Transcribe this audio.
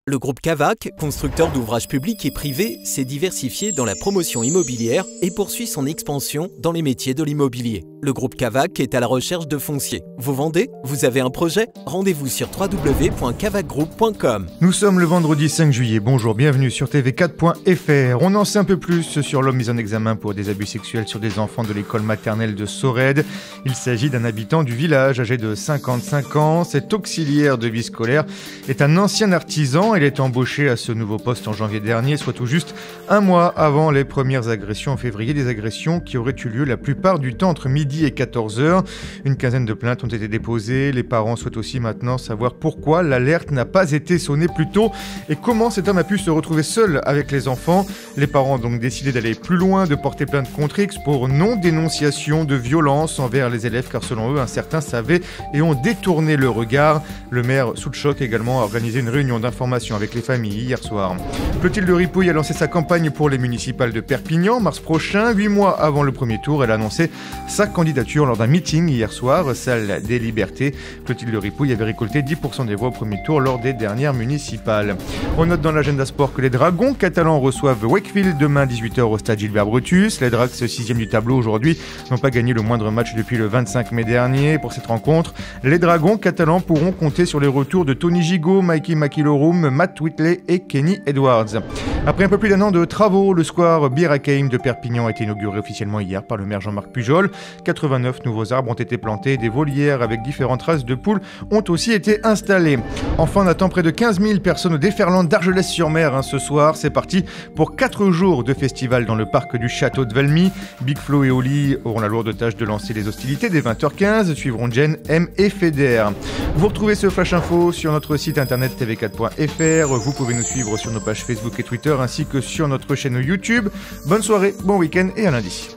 Le groupe Cavac, constructeur d'ouvrages publics et privés, s'est diversifié dans la promotion immobilière et poursuit son expansion dans les métiers de l'immobilier. Le groupe Cavac est à la recherche de foncier. Vous vendez? Vous avez un projet? Rendez-vous sur www.cavacgroup.com. Nous sommes le vendredi 5 juillet. Bonjour, bienvenue sur tv4.fr. On en sait un peu plus sur l'homme mis en examen pour des abus sexuels sur des enfants de l'école maternelle de Sorède. Il s'agit d'un habitant du village âgé de 55 ans. Cet auxiliaire de vie scolaire est un ancien artisan. Il est embauché à ce nouveau poste en janvier dernier, soit tout juste un mois avant les premières agressions en février, des agressions qui auraient eu lieu la plupart du temps entre midi et 14h. Une quinzaine de plaintes ont été déposées. Les parents souhaitent aussi maintenant savoir pourquoi l'alerte n'a pas été sonnée plus tôt et comment cet homme a pu se retrouver seul avec les enfants. Les parents ont donc décidé d'aller plus loin, de porter plainte contre X pour non-dénonciation de violence envers les élèves, car selon eux, certains savaient et ont détourné le regard. Le maire, sous le choc également, a organisé une réunion d'information avec les familles hier soir. Clotilde Ripouille a lancé sa campagne pour les municipales de Perpignan mars prochain. 8 mois avant le premier tour, elle a annoncé sa candidature lors d'un meeting hier soir, salle des Libertés. Clotilde Ripouille avait récolté 10% des voix au premier tour lors des dernières municipales. On note dans l'agenda sport que les Dragons catalans reçoivent Wakefield demain 18h au stade Gilbert Brutus. Les Drags, 6e du tableau aujourd'hui, n'ont pas gagné le moindre match depuis le 25 mai dernier. Pour cette rencontre, les Dragons catalans pourront compter sur les retours de Tony Gigot, Mikey McIlroy, Matt Whitley et Kenny Edwards. Après un peu plus d'un an de travaux, le square Bir Hakeim de Perpignan a été inauguré officiellement hier par le maire Jean-Marc Pujol. 89 nouveaux arbres ont été plantés, des volières avec différentes races de poules ont aussi été installées. Enfin, on attend près de 15 000 personnes au déferlant d'Argelès-sur-Mer ce soir. C'est parti pour 4 jours de festival dans le parc du château de Valmy. Big Flo et Oli auront la lourde tâche de lancer les hostilités dès 20h15. Suivront Jen, M et Feder. Vous retrouvez ce Flash Info sur notre site internet tv4.fr. Vous pouvez nous suivre sur nos pages Facebook et Twitter ainsi que sur notre chaîne YouTube. Bonne soirée, bon week-end et à lundi.